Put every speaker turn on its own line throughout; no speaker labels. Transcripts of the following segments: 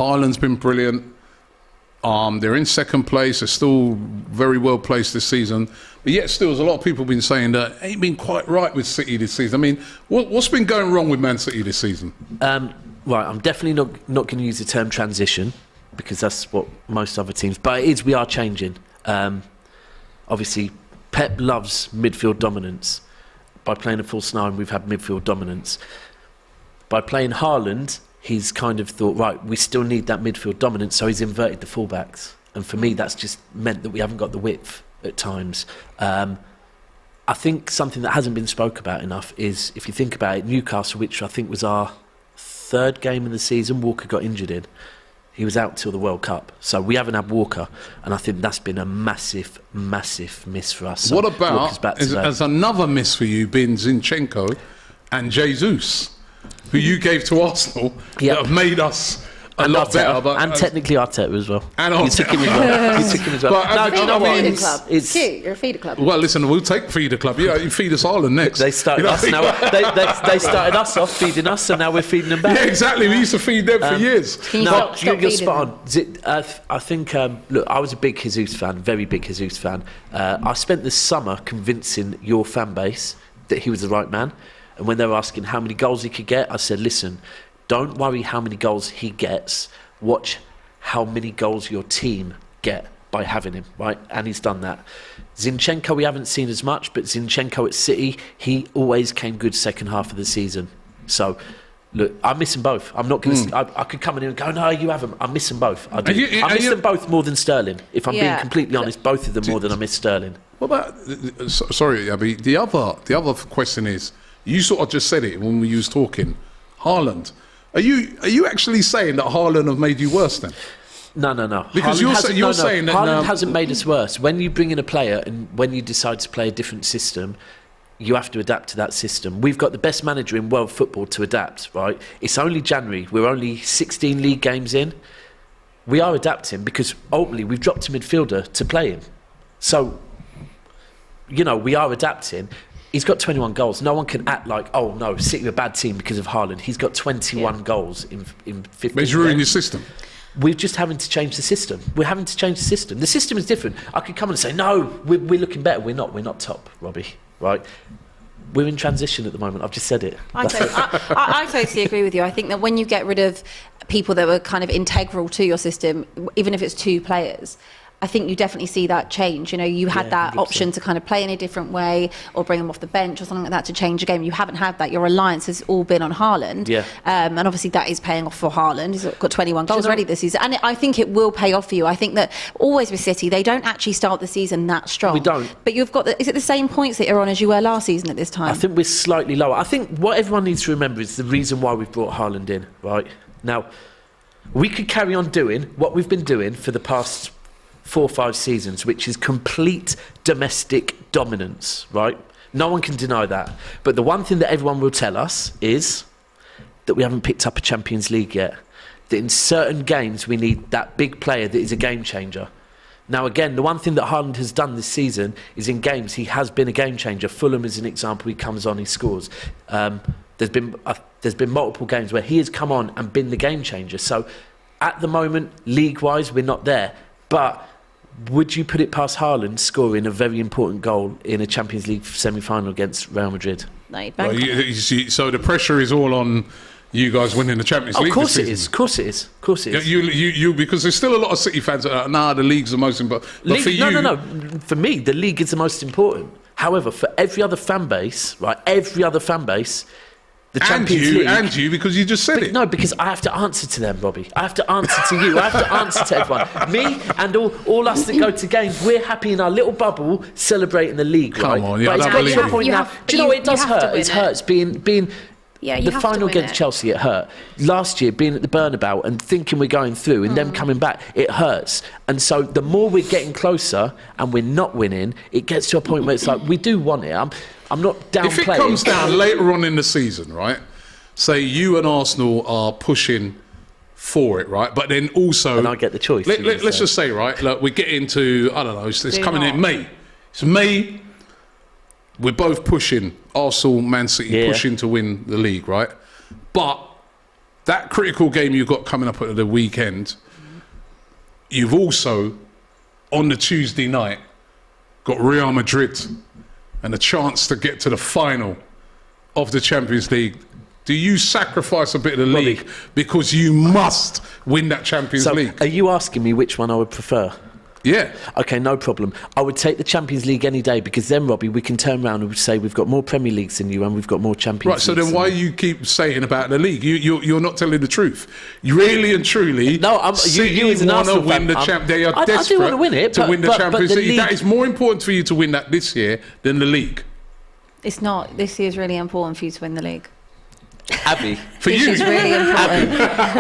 Haaland's been brilliant. They're in second place. They're still very well placed this season. But yet still, there's a lot of people been saying that it ain't been quite right with City this season. I mean, what's been going wrong with Man City this season?
Right, I'm definitely not going to use the term transition because that's what most other teams... But we are changing. Obviously, Pep loves midfield dominance. By playing a false nine, we've had midfield dominance. By playing Haaland, he's kind of thought, right, we still need that midfield dominance, so he's inverted the fullbacks. And for me, that's just meant that we haven't got the width at times. I think something that hasn't been spoke about enough is, if you think about it, Newcastle, which I think was our third game of the season, Walker got injured in. He was out till the World Cup. So we haven't had Walker, and I think that's been a massive, massive miss for us. So
what about, as another miss for you, being Zinchenko and Jesus, who you gave to Arsenal, that have made us a lot
Arteta,
better. But,
and technically Arteta as well.
And
you took him as well. You took him as well.
But,
no, it's cute. You're a feeder club.
Well, listen, we'll take feeder club. You feed us Haaland next.
They started us now. They started us off feeding us, and now we're feeding them back.
Yeah, exactly. We used to feed them for years.
You're spot on. I think, look, I was a big Jesus fan, very big Jesus fan. I spent the summer convincing your fan base that he was the right man. And when they were asking how many goals he could get, I said, listen, don't worry how many goals he gets. Watch how many goals your team get by having him, right? And he's done that. Zinchenko, we haven't seen as much, but Zinchenko at City, he always came good second half of the season. So, look, I miss them both. I'm not going to... I could come in here and go, no, you haven't. I miss them both. I do. I miss them both more than Sterling. If I'm being completely honest, both of them more than I miss Sterling.
What about... Sorry, Abby. The other question is, you sort of just said it when we was talking. Haaland. Are you actually saying that Haaland have made you worse then?
No.
Because you're saying that
Haaland hasn't made us worse. When you bring in a player and when you decide to play a different system, you have to adapt to that system. We've got the best manager in world football to adapt, right? It's only January. We're only 16 league games in. We are adapting because ultimately we've dropped a midfielder to play him. So, we are adapting. He's got 21 goals. No one can act like, oh no, City are a bad team because of Haaland. He's got 21 goals in 15
But he's ruining your system.
We're just having to change the system. We're having to change the system. The system is different. I could come and say, no, we're looking better. We're not top, Robbie, right? We're in transition at the moment. I've just said it.
I totally agree with you. I think that when you get rid of people that were kind of integral to your system, even if it's two players, I think you definitely see that change. You had that 100%. Option to kind of play in a different way or bring them off the bench or something like that to change the game. You haven't had that. Your reliance has all been on Haaland. Yeah. And obviously that is paying off for Haaland. He's got 21 goals already this season. And I think it will pay off for you. I think that always with City, they don't actually start the season that strong.
We don't.
But you've got, is it the same points that you're on as you were last season at this time?
I think we're slightly lower. I think what everyone needs to remember is the reason why we've brought Haaland in, right? Now, we could carry on doing what we've been doing for the past 4 or 5 seasons, which is complete domestic dominance, right? No one can deny that. But the one thing that everyone will tell us is that we haven't picked up a Champions League yet. That in certain games we need that big player that is a game changer. Now again, the one thing that Haaland has done this season is in games he has been a game changer. Fulham is an example. He comes on, he scores. There's been multiple games where he has come on and been the game changer. So at the moment, league-wise, we're not there. But would you put it past Haaland scoring a very important goal in a Champions League semi-final against Real Madrid?
No,
so the pressure is all on you guys winning the Champions League.
Of course it is. Of course it is.
You because there's still a lot of City fans that are like, the league's the most important. But for you,
no. For me, the league is the most important. However, for every other fan base, the Champions League...
And you, because you just said it.
No, because I have to answer to them, Robbie. I have to answer to you. I have to answer to everyone. Me and all us that go to games, we're happy in our little bubble celebrating the league, right?
Come on, yeah, I don't believe it.
Do you know what it does hurt? It hurts being the final against Chelsea, it hurt. Last year, being at the Bernabeu and thinking we're going through and them coming back, it hurts. And so the more we're getting closer and we're not winning, it gets to a point where it's like, we do want it. I'm not downplaying.
If it comes down later on in the season, right? Say you and Arsenal are pushing for it, right? But then also...
And I get the choice.
Let's just say, right, look, we get into, I don't know, it's coming in May. It's May. We're both pushing, Arsenal, Man City, pushing to win the league, right? But that critical game you've got coming up at the weekend, you've also, on the Tuesday night, got Real Madrid and a chance to get to the final of the Champions League. Do you sacrifice a bit of the league because you must win that Champions League?
Are you asking me which one I would prefer?
Yeah.
Okay, no problem. I would take the Champions League any day, because then, Robbie, we can turn around and say we've got more Premier Leagues than you and we've got more Champions Leagues.
Right, so then why you keep saying about the league? You're not telling the truth. You really and truly,
No, you as an Arsenal
win
fan,
they are
I do
desperate
want to win it,
to win the Champions
the
League. That is more important for you to win that this year than the league.
It's not. This year is really important for you to win the league.
Abby,
For
This
you,
is really important.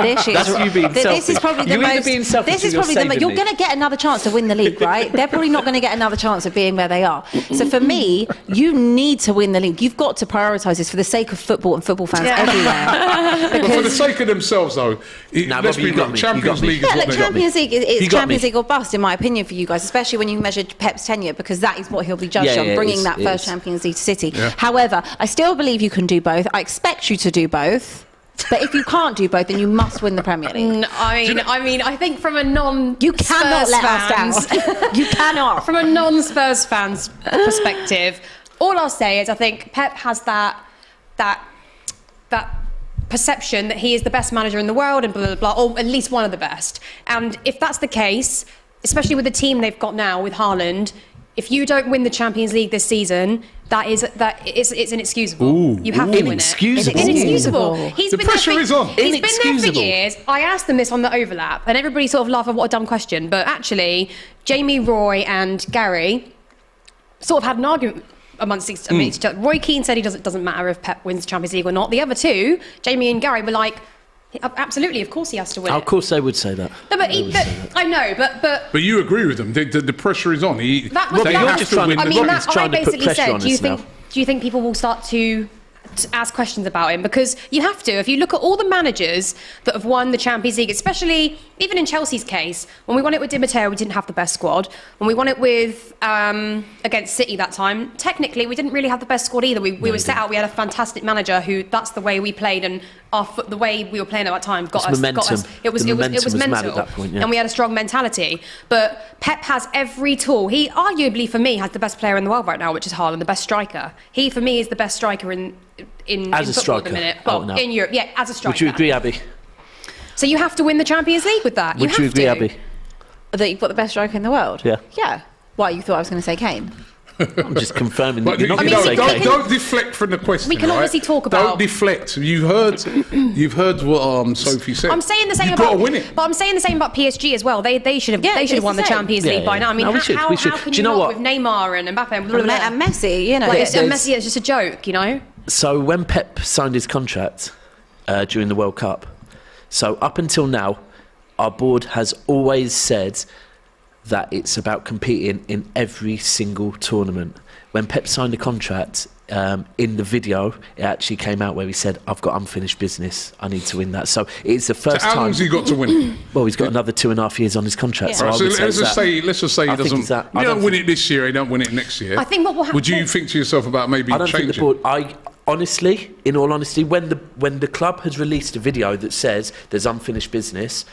This is,
That's you being
this
selfish.
is probably the
You're either
most.
being selfish
This
or
is
you're
probably the.
saving
You're
me.
going to get another chance to win the league, right? They're probably not going to get another chance of being where they are. So for me, you need to win the league. You've got to prioritise this for the sake of football and football fans everywhere.
but for the sake of themselves, though, let's
Robbie,
be real. Champions League is
Yeah,
what
look,
they got.
Champions League is
You got
Champions
me.
League or bust, in my opinion, for you guys, especially when you measure Pep's tenure, because that is what he'll be judged
Yeah,
on,
yeah,
bringing
it
that
is.
first Champions League to City.
Yeah.
However, I still believe you can do both. I expect you to do both. But if you can't do both, then you must win the Premier League.
I think from a non
You cannot let us down. You cannot.
From a non-Spurs fans perspective, all I'll say is I think Pep has that perception that he is the best manager in the world and blah, blah, blah, or at least one of the best. And if that's the case, especially with the team they've got now with Haaland, if you don't win the Champions League this season, it's inexcusable.
Ooh.
You have to win it.
Inexcusable.
It's inexcusable.
The pressure is on.
He's been there for
Inexcusable.
years. I asked them this on the overlap, and everybody sort of laughed at what a dumb question. But actually, Jamie, Roy, and Gary sort of had an argument amongst each other. Roy Keane said he doesn't matter if Pep wins the Champions League or not. The other two, Jamie and Gary, were like, absolutely, of course he has to win.
Of course they would say that.
No, but I know, but
But you agree with them. The pressure is on.
that was
They
that-
have
just
to
trying to-
win
I
the
mean,
league.
Robbie's
that I
trying to put
basically
pressure
said,
on
do you
us now.
think people will start to ask questions about him? Because you have to. If you look at all the managers that have won the Champions League, especially even in Chelsea's case, when we won it with Di Matteo, we didn't have the best squad. When we won it with against City that time, technically we didn't really have the best squad either. We were set out. We had a fantastic manager who that's the way we played, and the way we were playing at that time got us.
momentum.
It was
The momentum was mad
mental,
at that point, yeah.
and we had a strong mentality. But Pep has every tool. He arguably, for me, has the best player in the world right now, which is Haaland, the best striker. He, for me, is the best striker in
As a
football at
striker?
the minute.
Oh,
Well,
no.
in Europe, yeah, as a striker.
Would you agree, Abby?
So you have to win the Champions League with that.
Would you
have
agree,
to.
Abby?
That you've got the best striker in the world?
Yeah.
Yeah. Why, you thought I was going to say Kane?
I'm just confirming that
But
you're not
you
going to
know,
say
don't,
Kane.
don't deflect from the question.
We can
right?
obviously talk
Don't
about-
deflect. You've heard what Sophie said.
I'm saying the same
You've
about.
got to win it.
But I'm saying the same about PSG as well. They should have
Yeah, it's
won the
the same.
Champions
Yeah,
League by
yeah.
now. I mean,
No, we should,
how
we should.
can
Do
you
you know
not
what?
with Neymar and Mbappe and blah, blah, blah.
And Messi, you know.
Like,
There's-
Messi is just a joke, you know.
So when Pep signed his contract during the World Cup, so up until now, our board has always said that it's about competing in every single tournament. When Pep signed the contract, in the video, it actually came out where he said, I've got unfinished business, I need to win that. So it's the
So
first
how
time.
long's he got to win?
Well, he's got another 2.5 years on his contract.
Yeah.
So
Right,
I
so
would say
let's just
that.
say he
I think
doesn't.
it's that.
You
I
don't
don't
win it this year. He don't win it next year.
I think what will happen.
Would you think to yourself about maybe
I don't think the
changing?
board. I honestly, in all honesty, when the club has released a video that says there's unfinished business,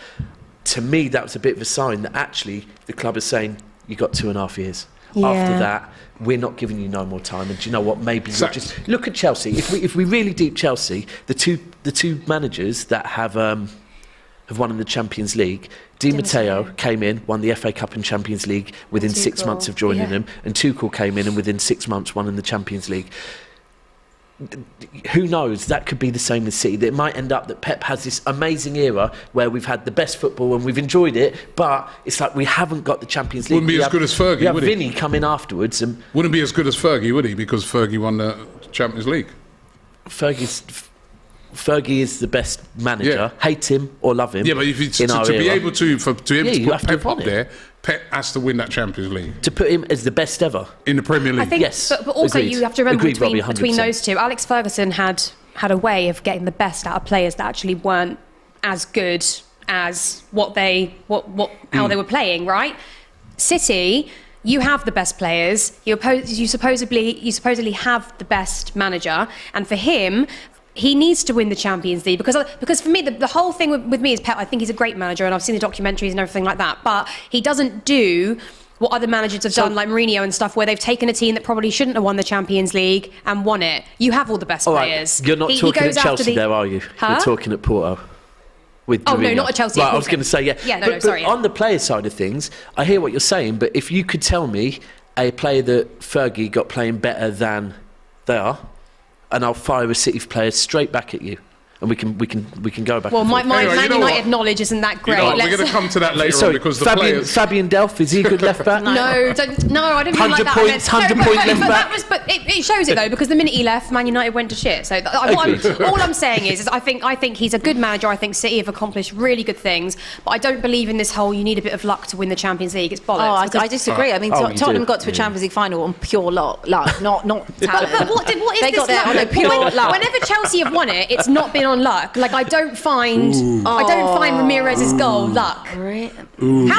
to me that was a bit of a sign that actually the club is saying you got 2.5 years.
Yeah.
After that, we're not giving you no more time. And do you know what? Maybe
So-
you'll just look at Chelsea. If we really deep Chelsea, the two managers that have won in the Champions League. Di Matteo came in, won the FA Cup and Champions League within 6 months of joining
yeah.
them, and Tuchel came in and within 6 months won in the Champions League. Who knows? That could be the same as City. It might end up that Pep has this amazing era where we've had the best football and we've enjoyed it, but it's like we haven't got the Champions League.
Wouldn't be
We
as good as Fergie,
We have
would he?
Vinny come in afterwards, and
Wouldn't be as good as Fergie, would he? Because Fergie won the Champions League.
Fergie is the best manager.
Yeah.
Hate him or love him.
Yeah, but if you,
in our
to be
era.
able to
Yeah,
put
you have to
Pep
have won
up
it.
there, Pep has to win that Champions League
To put him as the best ever.
in the Premier League.
I think,
Yes,
but also
agreed.
you have to remember
Agreed, Robbie,
between
100%.
those two, Alex Ferguson had a way of getting the best out of players that actually weren't as good as how they were playing, right? City, you have the best players. You supposedly have the best manager, and for him, he needs to win the Champions League because for me the whole thing with me is Pep. I think he's a great manager, and I've seen the documentaries and everything like that. But he doesn't do what other managers have done, like Mourinho and stuff, where they've taken a team that probably shouldn't have won the Champions League and won it. You have all the best players.
You're not talking at Chelsea there, are you?
Huh?
You're talking at Porto. With
no,
Mourinho.
not at Chelsea.
Right, I was going to say, yeah.
Yeah,
but
sorry.
On the player side of things, I hear what you're saying, but if you could tell me a player that Fergie got playing better than they are, and I'll fire a City player straight back at you. And we can go back.
Well,
and
my
forth.
Anyway,
Man United knowledge isn't that great.
We're going to come to that later on because the players.
Fabian Delph, is he a good left back?
No, I didn't mean like that.
100 point left back.
But it shows it though, because the minute he left, Man United went to shit. So all I'm saying is I think he's a good manager. I think City have accomplished really good things, but I don't believe in this whole you need a bit of luck to win the Champions League. It's bollocks.
I disagree. I mean, Tottenham got to a Champions League final on pure luck, not talent.
But what is
they
this
got there
luck?
on a pure luck.
Whenever Chelsea have won it, it's not been on luck. Like I don't find Ramirez's goal luck. How's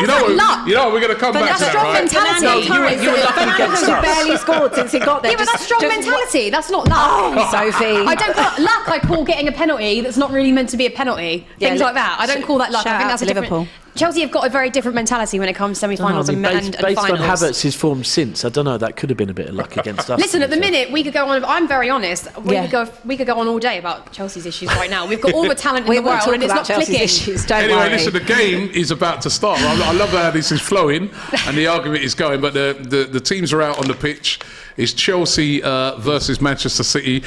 that luck?
You know what, we're going to come back to that,
strong
right?
mentality.
You were lucky against us.
barely scored since he got there.
Yeah, but that's strong mentality. That's not luck.
Oh, Sophie.
I don't call it luck. I call getting a penalty that's not really meant to be a penalty.
Yeah,
Things like that. I don't call that luck.
shout
I think
out
that's
to
a different.
Liverpool.
Chelsea have got a very different mentality when it comes to semi-finals and
based
finals.
on Havertz's form since, I don't know, that could have been a bit of luck against us.
Listen, at the minute we could go on. I'm very honest. We could go on all day about Chelsea's issues right now. We've got all the talent in the world, and it's not clicking.
Anyway, listen, the game is about to start. I love how this is flowing and the argument is going, but the teams are out on the pitch. It's Chelsea versus Manchester City.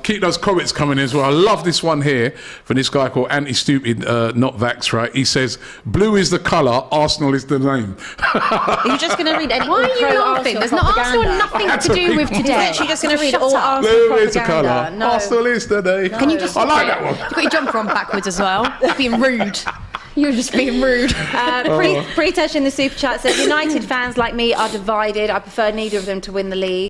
Keep those comments coming in as well. I love this one here from this guy called Anti-Stupid Not Vax, right? He says, blue is the colour, Arsenal is the name.
Are you just going to read any
Why are you laughing? There's not Arsenal nothing to do with today.
You're just going to read all Arsenal
Blue is the
propaganda.
colour,
No.
Arsenal is the name.
Can you just
I like that one.
You've got your jumper on backwards as well. Being rude. You're just being rude.
Pretesh in the super chat says United fans like me are divided. I prefer neither of them to win the league.